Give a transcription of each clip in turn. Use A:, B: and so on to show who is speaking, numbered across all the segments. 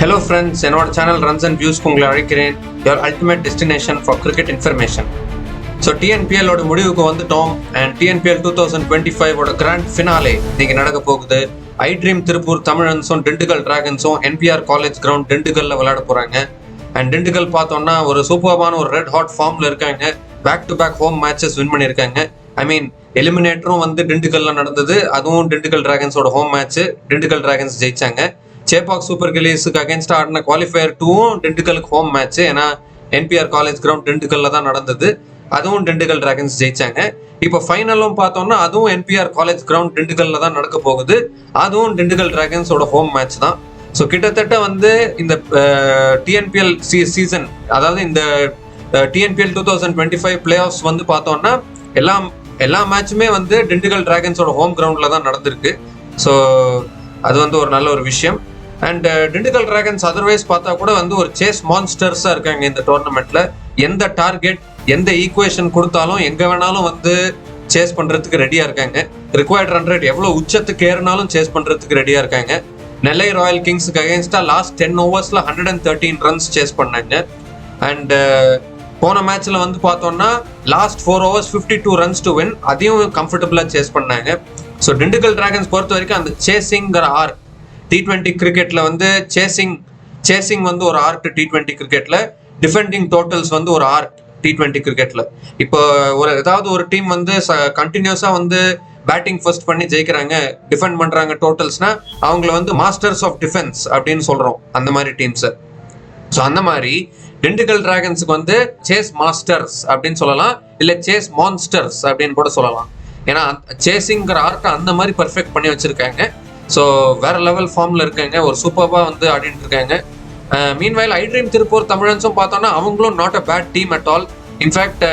A: Hello friends, என்னோட channel runs and வியூஸ்க்கு உங்களை அழைக்கிறேன். Your ultimate destination for cricket information. So டிஎன்பிஎல்லோட முடிவுக்கு வந்துட்டோம். அண்ட் டிஎன்பிஎல் 2025ஓட கிராண்ட் ஃபினாலே இன்னைக்கு நடக்க போகுது. ஐ ட்ரீம் திருப்பூர் தமிழன்ஸும் திண்டுக்கல் டிராகன்ஸும் என்பிஆர் காலேஜ் கிரவுண்ட் திண்டுக்கல்ல விளையாட போறாங்க. அண்ட் திண்டுக்கல் பார்த்தோம்னா ஒரு சூப்பர்பான ஒரு ரெட் ஹாட் ஃபார்ம்ல இருக்காங்க. Back to back home matches win பண்ணியிருக்காங்க. ஐ மீன் எலிமினேட்டரும் வந்து திண்டுக்கல்ல நடந்தது. அதுவும் திண்டுக்கல் டிராகன்ஸோட ஹோம் மேட்ச். திண்டுக்கல் டிராகன்ஸ் ஜெயிச்சாங்க. சேப்பாக் சூப்பர் கில்லிஸுக்கு அகேன்ஸ்டா ஆடின குவாலிஃபயர் 2வும் திண்டுக்கலுக்கு ஹோம் மேட்ச். ஏன்னா என்பிஆர் காலேஜ் கிரவுண்ட் திண்டுக்கல்ல தான் நடந்தது. அதுவும் திண்டுக்கல் டிராகன்ஸ் ஜெயிச்சாங்க. இப்போ ஃபைனலும் பார்த்தோம்னா அதுவும் என்பிஆர் காலேஜ் கிரவுண்ட் திண்டுக்கல்ல தான் நடக்க போகுது. அதுவும் திண்டுக்கல் டிராகன்ஸோட ஹோம் மேட்ச் தான். ஸோ கிட்டத்தட்ட வந்து இந்த டிஎன்பிஎல் சீசன், அதாவது இந்த டிஎன்பிஎல் 2025 பிளே ஆஃப்ஸ் வந்து பார்த்தோம்னா எல்லா மேட்சுமே வந்து திண்டுக்கல் டிராகன்ஸோட ஹோம் கிரவுண்ட்ல தான் நடந்திருக்கு. ஸோ அது வந்து ஒரு நல்ல ஒரு விஷயம். அண்ட் திண்டுக்கல் டிராகன்ஸ் அதர்வைஸ் பார்த்தா கூட வந்து ஒரு சேஸ் மான்ஸ்டர்ஸா இருக்காங்க இந்த டோர்னமெண்ட்ல. எந்த டார்கெட் எந்த ஈக்குவேஷன் கொடுத்தாலும் எங்க வேணாலும் வந்து சேஸ் பண்றதுக்கு ரெடியா இருக்காங்க. ரிக்வயர்ட் ரன் ரேட் எவ்வளவு உச்சத்துக்கு ஏறினாலும் சேஸ் பண்றதுக்கு ரெடியா இருக்காங்க. நெல்லை ராயல் கிங்ஸுக்கு அகேன்ஸ்டா லாஸ்ட் 10 ஓவர்ஸ்ல 113 ரன்ஸ் சேஸ் பண்ணாங்க. அண்ட் போன மேட்ச்ல வந்து பார்த்தோம்னா last 4 overs 52 runs to win, அதையும் கம்ஃபர்டபுளா சேஸ் பண்ணாங்க. ஸோ திண்டுக்கல் டிராகன்ஸ் பொறுத்த வரைக்கும் அந்த சேசிங்கிற ஆர்ட் T20 கிரிக்கெட்ல வந்து சேசிங் வந்து ஒரு ஆர்ட். T20 கிரிக்கெட்ல டிஃபெண்டிங் டோட்டல்ஸ் வந்து ஒரு ஆர்ட். T20 கிரிக்கெட்ல இப்போ ஏதாவது ஒரு டீம் வந்து கண்டினியூஸா வந்து பேட்டிங் ஃபர்ஸ்ட் பண்ணி ஜெயிக்கிறாங்க, டிஃபெண்ட் பண்றாங்க டோட்டல்ஸ்னா அவங்கள வந்து மாஸ்டர்ஸ் ஆஃப் டிஃபென்ஸ் அப்படின்னு சொல்றோம் அந்த மாதிரி டீம்ஸ். ஸோ அந்த மாதிரி திண்டுக்கல் டிராகன்ஸுக்கு வந்து சேஸ் மாஸ்டர்ஸ் அப்படின்னு சொல்லலாம், இல்லை சேஸ் மான்ஸ்டர்ஸ் அப்படின்னு கூட சொல்லலாம். ஏன்னா சேசிங்கிற ஆர்ட்டை அந்த மாதிரி பர்ஃபெக்ட் பண்ணி வச்சிருக்காங்க. ஸோ வேற லெவல் ஃபார்ம்ல இருக்காங்க. ஒரு சூப்பர்பா வந்து ஆடிட்டு இருக்காங்க. மீன்வைல் ஐ ட்ரீம் திருப்பூர் தமிழன்ஸும் பார்த்தோம்னா அவங்களும் not a bad team at all. In fact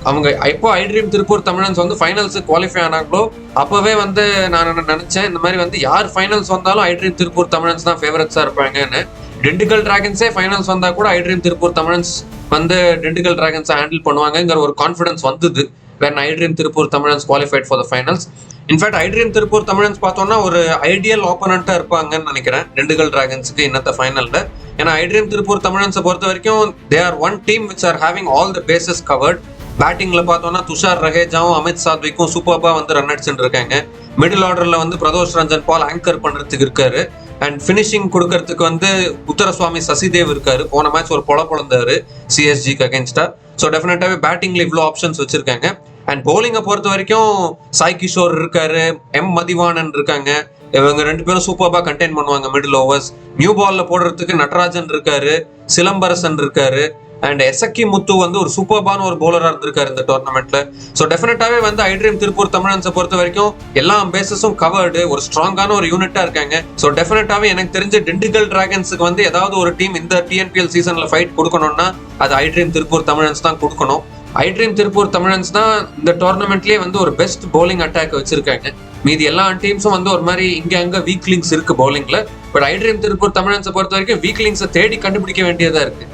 A: அவங்க எப்போ ஐ ட்ரீம் திருப்பூர் தமிழன்ஸ் வந்து ஃபைனல்ஸுக்கு குவாலிஃபை ஆனாங்களோ அப்பவே வந்து நான் நினைச்சேன் இந்த மாதிரி வந்து யார் ஃபைனல்ஸ் வந்தாலும் ஐ ட்ரீம் திருப்பூர் தமிழன்ஸ் தான் ஃபேவரட்ஸா இருப்பாங்கன்னு. திண்டுக்கல் டிராகன்ஸே ஃபைனல்ஸ் வந்தா கூட ஐ ட்ரீம் திருப்பூர் தமிழன்ஸ் வந்து திண்டுக்கல் டிராகன்ஸை ஹேண்டில் பண்ணுவாங்கங்கிற ஒரு கான்ஃபிடன்ஸ் வந்தது when I dream Tiruppur Tamizhans qualified for the finals. In fact I dream Tiruppur Tamizhans பார்த்தோம்னா ஒரு ஐடியல் ஆப்போனண்டா இருப்பாங்கன்னு நினைக்கிறேன் திண்டுக்கல் டிராகன்ஸுக்கு இன்னத்த ஃபைனல்ல. ஏன்னா ஐ ட்ரீம் திருப்பூர் தமிழன்ஸை பொறுத்த வரைக்கும் they are one team which are having all the bases covered. பேட்டிங்ல பார்த்தோம்னா துஷார் ரஹேஜாவும் அமித் சாத்விக்கும் சூப்பர்பா வந்து ரன் அடிச்சுட்டு இருக்காங்க. மிடில் ஆர்டர்ல வந்து பிரதோஷ் ரஞ்சன் பால் ஆங்கர் பண்றதுக்கு இருக்காரு. அண்ட் ஃபினிஷிங் கொடுக்கறதுக்கு வந்து உத்தரசுவாமி சசிதேவ் இருக்காரு. போன மேட்ச் ஒரு பொழந்தாரு சிஎஸ்ஜிக்கு அகேன்ஸ்டா. ஸோ டெஃபினட்டாவே பேட்டிங்ல இவ்வளோ ஆப்ஷன்ஸ் வச்சிருக்காங்க. அண்ட் போலிங்கை பொறுத்த வரைக்கும் சாய் கிஷோர் இருக்காரு, எம் மதிவானன் இருக்காங்க. இவங்க ரெண்டு பேரும் சூப்பர்பா கண்டெயின் பண்ணுவாங்க மிடில் ஓவர்ஸ். நியூ பால்ல போடுறதுக்கு நட்ராஜன் இருக்காரு, சிலம்பரசன் இருக்காரு. அண்ட் எசக்கி முத்து வந்து ஒரு சூப்பர்பான ஒரு பவுலரா இருந்திருக்காரு இந்த டோர்னமெண்ட்ல. ஸோ டெஃபினட்டாவே வந்து ஐ ட்ரீம் திருப்பூர் தமிழன்ஸை பொறுத்த வரைக்கும் எல்லா பேசஸும் கவர்டு, ஒரு ஸ்ட்ராங்கான ஒரு யூனிட்டா இருக்காங்க. ஸோ டெஃபினட்டாவே எனக்கு தெரிஞ்ச திண்டுக்கல் டிராகன்ஸுக்கு வந்து ஏதாவது ஒரு டீம் இந்த டிஎன்பிஎல் சீசன்ல ஃபைட் கொடுக்கணும்னா அது ஐ ட்ரீம் திருப்பூர் தமிழன்ஸ் தான் கொடுக்கணும். ஐ ட்ரீம் திருப்பூர் தமிழன்ஸ் தான் இந்த டோர்னமெண்ட்லயே வந்து ஒரு பெஸ்ட் பவுலிங் அட்டாக் வச்சிருக்காங்க. மீதி எல்லா டீம்ஸும் வந்து ஒரு மாதிரி இங்க அங்க வீக்லிங்ஸ் இருக்கு பவுலிங்ல. பட் ஐ ட்ரீம் திருப்பூர் தமிழன்ஸை பொறுத்த வரைக்கும் வீக்லிங்ஸை தேடி கண்டுபிடிக்க வேண்டியதா இருக்கு.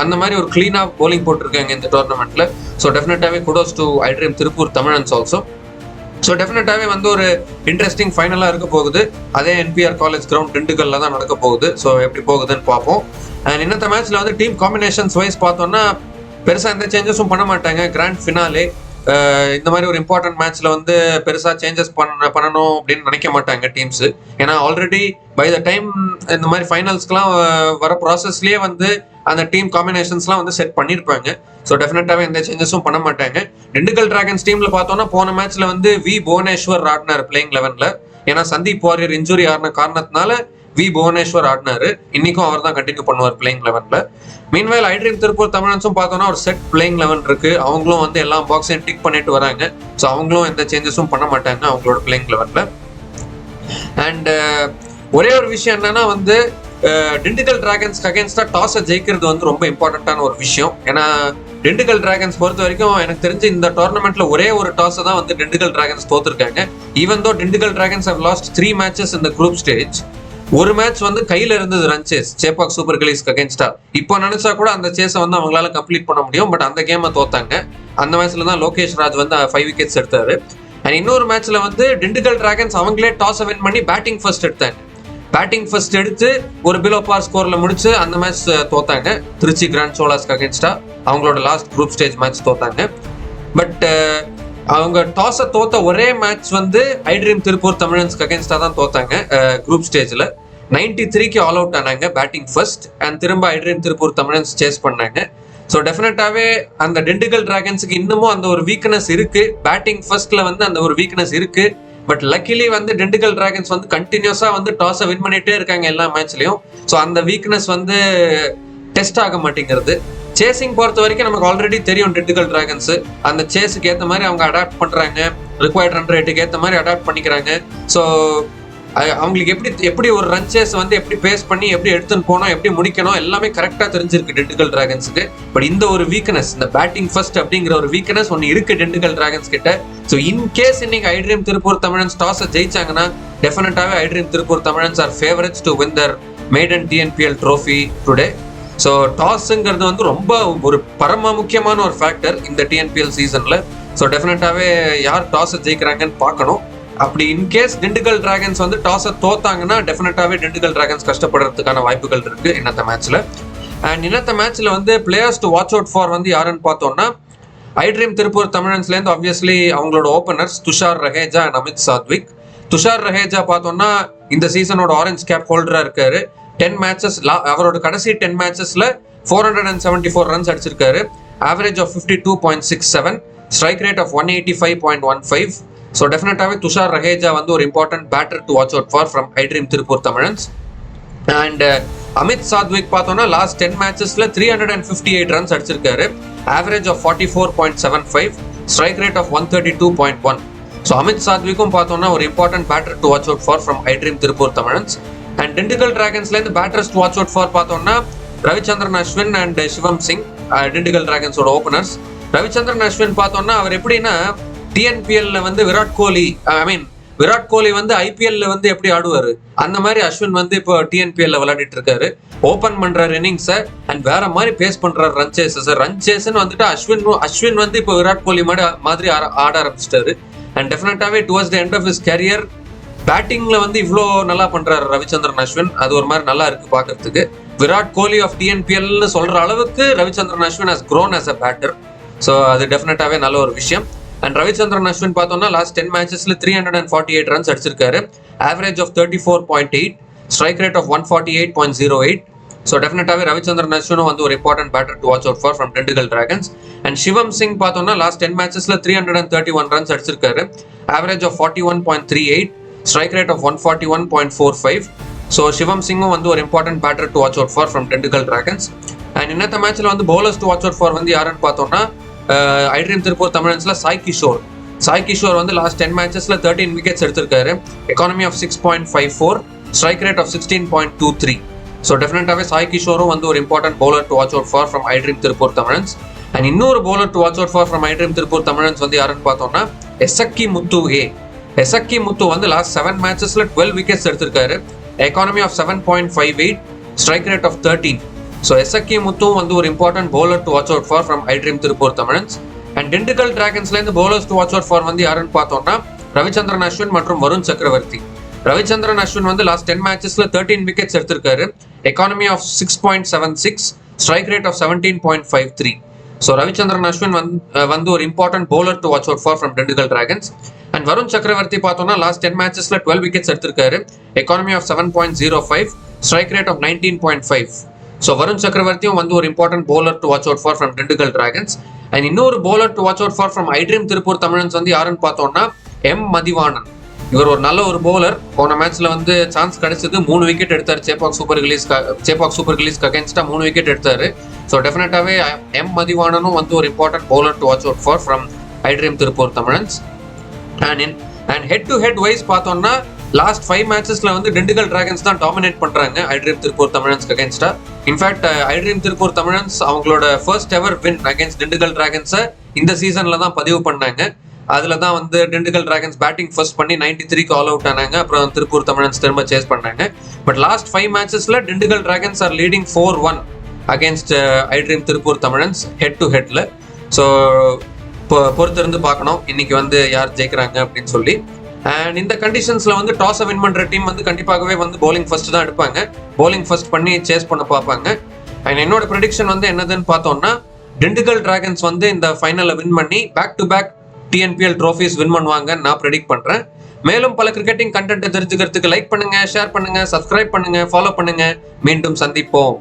A: அந்த மாதிரி ஒரு கிளீனா பவுலிங் போட்டிருக்காங்க இந்த டோர்னமெண்ட்ல. ஸோ டெஃபினட்டாவே kudos to I dream Tiruppur Tamizhans also. So டெஃபினட்டாவே வந்து ஒரு இன்ட்ரெஸ்டிங் ஃபைனலா இருக்க போகுது. அதே என்பிஆர் காலேஜ் கிரவுண்ட் திண்டுக்கல்ல தான் நடக்க போகுது. ஸோ எப்படி போகுதுன்னு பார்ப்போம். அண்ட் இன்னத்த மேட்ச்ல வந்து டீம் காம்பினேஷன்ஸ் வைஸ் பார்த்தோம்னா பெருசா எந்த சேஞ்சஸும் பண்ண மாட்டாங்க. கிராண்ட் ஃபினாலே இந்த மாதிரி ஒரு இம்பார்ட்டன்ட் மேட்ச்ல வந்து பெருசா சேஞ்சஸ் பண்ணணும் அப்படின்னு நினைக்க மாட்டாங்க டீம்ஸ். ஏன்னா ஆல்ரெடி பை த டைம் இந்த மாதிரி ஃபைனல்ஸ்க்குலாம் வர ப்ராசஸ்லயே வந்து அந்த டீம் காம்பினேஷன்ஸ்லாம் வந்து செட் பண்ணியிருப்பாங்க. ஸோ டெஃபினட்டாவே எந்த சேஞ்சஸும் பண்ண மாட்டாங்க. திண்டுக்கல் டிராகன்ஸ் டீம்ல பார்த்தோம்னா போன மேட்ச்ல வந்து வி புவனேஸ்வர் ஆடினார் பிளேயிங் 11ல. ஏன்னா சந்தீப் வாரியர் இன்ஜுரி ஆடின காரணத்தினால வி புவனேஸ்வர் ஆடினாரு. இன்னைக்கும் அவர் தான் கண்டினியூ பண்ணுவார் பிளேயிங் 11ல. மீன்வைல் ஐ ட்ரீம் திருப்பூர் தமிழன்ஸும் பார்த்தோம்னா ஒரு செட் பிளேயிங் 11 இருக்கு. அவங்களும் வந்து எல்லா பாக்ஸையும் டிக் பண்ணிட்டு வராங்க. ஸோ அவங்களும் எந்த சேஞ்சஸும் பண்ண மாட்டாங்க அவங்களோட பிளேயிங் 11ல. அண்ட் ஒரே ஒரு விஷயம் என்னன்னா வந்து திண்டுக்கல் டிராகன்ஸ்க்கு அகேன்ஸ்டா டாஸை ஜெயிக்கிறது வந்து ரொம்ப இம்பார்ட்டன்டான ஒரு விஷயம். ஏன்னா திண்டுக்கல் டிராகன்ஸ் பொறுத்த வரைக்கும் எனக்கு தெரிஞ்சு இந்த டோர்னமெண்ட்ல ஒரே ஒரு டாஸை தான் வந்து திண்டுக்கல் டிராகன்ஸ் தோத்துருக்காங்க. Even though Dindigul dragons have lost 3 matches இந்த குரூப் ஸ்டேஜ். ஒரு மேட்ச் வந்து கையில இருந்தது ரன் சேஸ் சேப்பாக் சூப்பர் கில்லிஸ்க்கு அகேன்ஸ்டா. இப்போ நினைச்சா கூட அந்த சேஸை வந்து அவங்களால கம்ப்ளீட் பண்ண முடியும். பட் அந்த கேமை தோத்தாங்க. அந்த மேட்ச்ல தான் லோகேஷ் ராஜ் வந்து 5 விக்கெட்ஸ் எடுத்தாரு. அண்ட் இன்னொரு மேட்ச்ல வந்து திண்டுக்கல் டிராகன்ஸ் அவங்களே டாஸ் வின் பண்ணி பேட்டிங் ஃபர்ஸ்ட் எடுத்தாங்க. பேட்டிங் ஃபர்ஸ்ட் எடுத்து ஒரு பிலோ பார் ஸ்கோர்ல முடிச்சு அந்த மேட்ச் தோத்தாங்க. திருச்சி கிராண்ட் சோலாஸ்க்கு அகேன்ஸ்டா அவங்களோட லாஸ்ட் குரூப் ஸ்டேஜ் மேட்ச் தோத்தாங்க. பட் அவங்க டாஸை தோத்த ஒரே மேட்ச் வந்து ஐட்ரீம் திருப்பூர் தமிழன்ஸ்க்கு அகேன்ஸ்டா தான் தோத்தாங்க. குரூப் ஸ்டேஜ்ல 93க்கு ஆல் அவுட் ஆனாங்க பேட்டிங் ஃபர்ஸ்ட். அண்ட் திரும்ப ஐட்ரீம் திருப்பூர் தமிழன்ஸ் சேஸ் பண்ணாங்க. ஸோ டெஃபினட்டாவே அந்த திண்டுக்கல் டிராகன்ஸுக்கு இன்னமும் அந்த ஒரு வீக்னஸ் இருக்கு. பேட்டிங் ஃபர்ஸ்ட்ல வந்து அந்த ஒரு வீக்னஸ் இருக்கு. பட் லக்கிலி வந்து திண்டுக்கல் டிராகன்ஸ் வந்து கண்டினியூஸா வந்து டாஸை வின் பண்ணிட்டே இருக்காங்க எல்லா மேட்ச்லயும். ஸோ அந்த வீக்னஸ் வந்து டெஸ்ட் ஆக மாட்டேங்கிறது. சேசிங் பொறுத்த வரைக்கும் நமக்கு ஆல்ரெடி தெரியும் திண்டுக்கல் டிராகன்ஸ் அந்த சேஸுக்கு ஏற்ற மாதிரி அவங்க அடாப்ட் பண்றாங்க. ரிக்வயர்ட் ரன் ரேட்டுக்கு ஏற்ற மாதிரி அடாப்ட் பண்ணிக்கிறாங்க. ஸோ அவங்களுக்கு எப்படி ஒரு ரன் சேஸ் வந்து எப்படி பேஸ் பண்ணி எப்படி எடுத்துன்னு போனோம், எப்படி முடிக்கணும் எல்லாமே கரெக்டாக தெரிஞ்சிருக்கு திண்டுக்கல் டிராகன்ஸுக்கு. பட் இந்த ஒரு வீக்னஸ், இந்த பேட்டிங் ஃபர்ஸ்ட் அப்படிங்கிற ஒரு வீக்னஸ் ஒன்று இருக்கு திண்டுக்கல் டிராகன்ஸ் கிட்ட. ஸோ இன்கேஸ் இன்னைக்கு ஐட்ரீம் திருப்பூர் தமிழன்ஸ் டாஸை ஜெயிச்சாங்கன்னா டெஃபினட்டாவே I dream Tiruppur Tamizhans are favourites to win their maiden TNPL trophy today. So டாஸுங்கிறது வந்து ரொம்ப ஒரு பரம முக்கியமான ஒரு ஃபேக்டர் இந்த டிஎன்பிஎல் சீசன்ல. ஸோ டெஃபினட்டாவே யார் டாஸை ஜெயிக்கிறாங்கன்னு பார்க்கணும். அப்படி இன்கேஸ் திண்டுக்கல் டிராகன்ஸ் வந்து டாஸை தோத்தாங்கன்னா டெஃபினட்டாவே திண்டுக்கல் டிராகன்ஸ் கஷ்டப்படுறதுக்கான வாய்ப்புகள் இருக்கு இன்னத்த மேட்ச்ல. அண்ட் இன்னத்த மேட்ச்ல வந்து players to watch out for வந்து யாருன்னு பார்த்தோம்னா ஐட்ரீம் திருப்பூர் தமிழன்ஸ்லேருந்து ஆப்வியஸ்லி அவங்களோட ஓப்பனர்ஸ் துஷார் ரஹேஜா அண்ட் அமித் சாத்விக். துஷார் ரஹேஜா பார்த்தோம்னா இந்த சீசனோட ஆரஞ்ச் கேப் ஹோல்டரா இருக்காரு. 10 மேட்சஸ் அவரோட கடைசி 10 மேட்சஸ்ல 474 ரன்ஸ் அடிச்சிருக்காரு. Average of 52.67, strike rate of 185.15. So டெஃபினட்டாவே துஷார் ரஹேஜா வந்து ஒரு important batter to watch out for from I dream Tiruppur Tamizhans. And Amit Sathvik பார்த்தோம்னா லாஸ்ட் 10 மேட்சஸ்ல 358 ரன்ஸ் அடிச்சிருக்காரு. Average of 44.75, strike rate of 132.1. So Amit சாத்விக்கும் பார்த்தோம்னா ஒரு important batter to watch out for from I dream Tiruppur Tamizhans. And Dindigul டிராகன்ஸ்லேருந்து batters to watch out for பார்த்தோம்னா Ravichandran Ashwin and Shivam Singh, Dindigul டிராகன்ஸோட openers. Ravichandran Ashwin பார்த்தோம்னா அவர் எப்படின்னா டிஎன்பிஎல்ல வந்து விராட் கோலி வந்து ஐபிஎல்ல வந்து எப்படி ஆடுவாரு அந்த மாதிரி அஸ்வின் வந்து இப்போ டிஎன்பிஎல்ல விளையாடிட்டு இருக்காரு. ஓபன் பண்றாரு இன்னிங்ஸை அண்ட் வேற மாதிரி பேஸ் பண்றாரு ரன் சேஸ்ன்னு வந்துட்டு அஸ்வின் வந்து இப்போ விராட் கோலி மாதிரி ஆட ஆரம்பிச்சிட்டாரு. அண்ட் டெஃபினட்டாவே towards the end of his career பேட்டிங்ல வந்து இவ்வளோ நல்லா பண்றாரு ரவிச்சந்திரன் அஸ்வின். அது ஒரு மாதிரி நல்லா இருக்கு பாக்குறதுக்கு. விராட் கோலி ஆஃப் டிஎன்பிஎல்னு சொல்ற அளவுக்கு Ravichandran Ashwin has grown as a batter. So அது டெஃபினட்டாவே நல்ல ஒரு விஷயம். அண்ட் ரவிச்சந்திரன் அஸ்வின் பார்த்தோம்னா லாஸ்ட் 10 மேட்சஸ்ல 348 ரன்ஸ் அடிச்சிருக்காரு. Average of 34.8, strike rate of 148.08. So டெஃபினட்டாவே ரவிச்சந்திரன் அஸ்வினும் வந்து ஒரு important batter to watch out for from Dindigul dragons. And Shivam Singh பார்த்தோம்னா லாஸ்ட் 10 மேட்சஸ்ல 331 ரன்ஸ் அடிச்சிருக்காரு. Average of 41.38, strike rate of 141.45. So Shivam சிங்கும் வந்து ஒரு important batter to watch out for from Dindigul dragons. And இன்னத்த மேட்ச்ல வந்து bowlers to watch out for வந்து யாருன்னு பார்த்தோம்னா ஐட்ரீம் திருப்பூர் தமிழன்ஸ்ல சாய் கிஷோர் வந்து லாஸ்ட் 10 மேட்சஸ்ல 13 விக்கெட்ஸ் எடுத்திருக்காரு. Economy of 6.54, strike rate of 16.23. So டெஃபினட்டாவே சாய் கிஷோரும் வந்து ஒரு important bowler to watch out for from I dream Tiruppur Tamizhans. And இன்னொரு bowler to watch out for from I dream Tiruppur Tamizhans வந்து யாருன்னு பார்த்தோம்னா எசக்கி முத்து வந்து லாஸ்ட் 7 மேட்சஸ்ல 12 விக்கெட்ஸ் எடுத்திருக்காரு. Economy of 7.58, strike rate of 13. So Esakki முத்தும் வந்து ஒரு important bowler to watch out for from I dream Tiruppur Tamizhans. And Dindigul டிராகன்ஸ்லேருந்து bowlers to watch out for வந்து யாருன்னு பார்த்தோம்னா ரவிச்சந்திரன் அஸ்வின் மற்றும் வருண் சக்கரவர்த்தி. ரவிச்சந்திரன் அஸ்வின் வந்து லாஸ்ட் 10 மேட்சஸ்ல 13 விக்கெட்ஸ் எடுத்திருக்காரு. Economy of 6.76, strike rate of 17.53. So Ravichandran Ashwin வந்து ஒரு important bowler to watch out for from Dindigul dragons. And Varun Chakravarthy பார்த்தோம்னா லாஸ்ட் 10 மேட்சஸ்ல 12 விக்கெட்ஸ் எடுத்திருக்காரு. Economy of 7.05, strike rate of 19.5. So Varun சக்கரவர்த்தியும் வந்து ஒரு important bowler to watch out for from Dindigul dragons. And இன்னொரு bowler to watch out for from I dream Tiruppur Tamizhans வந்து யாருன்னு பார்த்தோம்னா எம் மதிவாணன். இவர் ஒரு நல்ல ஒரு பவுலர். போன மேட்ச்ல வந்து சான்ஸ் கிடைச்சது 3 விக்கெட் எடுத்தாரு. சேப்பாக் சூப்பர் கிலீஸ்க்கு அகேன்ஸ்டா 3 விக்கெட் எடுத்தாரு. ஸோ டெஃபினட்டாவே எம் மதிவாணனும் வந்து ஒரு important bowler to watch out for from I dream Tiruppur Tamizhans. And head to head wise பார்த்தோம்னா லாஸ்ட் 5 மேட்சஸ்ல வந்து திண்டுக்கல் டிராகன்ஸ் தான் டாமினேட் பண்றாங்க ஐட்ரீம் திருப்பூர் தமிழன்ஸ்க்கு அகேன்ஸ்டா. இன்ஃபேக்ட் ஐட்ரீம் திருப்பூர் தமிழன்ஸ் அவங்களோட first ever win against Dindigul டிராகன்ஸை இந்த சீசன்ல தான் பதிவு பண்ணாங்க. அதுல தான் வந்து திண்டுக்கல் டிராகன்ஸ் பேட்டிங் ஃபர்ஸ்ட் பண்ணி 93க்கு ஆல் அவுட் ஆனாங்க. அப்புறம் திருப்பூர் தமிழன்ஸ் திரும்ப சேஸ் பண்ணாங்க. பட் லாஸ்ட் 5 மேட்சஸ்ல Dindigul dragons are leading 4-1 against I dream Tiruppur Tamizhans head to ஹெட்ல. ஸோ பொறுத்திருந்து பார்க்கணும் இன்னைக்கு வந்து யார் ஜெயிக்கிறாங்க அப்படின்னு சொல்லி. அண்ட் இந்த கண்டிஷன்ஸ்ல வந்து டாஸை வின் பண்ற டீம் வந்து கண்டிப்பாகவே வந்து bowling ஃபர்ஸ்ட் தான் எடுப்பாங்க. bowling ஃபர்ஸ்ட் பண்ணி சேஸ் பண்ண பார்ப்பாங்க. அண்ட் என்னோட ப்ரெடிக்ஷன் வந்து என்னதுன்னு பார்த்தோம்னா, திண்டுக்கல் டிராகன்ஸ் வந்து இந்த ஃபைனலை வின் பண்ணி back to back TNPL trophies win பண்ணுவாங்க நான் ப்ரெடிக்ட் பண்றேன். மேலும் பல கிரிக்கெட்டிங் கண்டென்ட் தெரிஞ்சுக்கிறதுக்கு லைக் பண்ணுங்க, ஷேர் பண்ணுங்க, சப்ஸ்கிரைப் பண்ணுங்க, ஃபாலோ பண்ணுங்க. மீண்டும் சந்திப்போம்.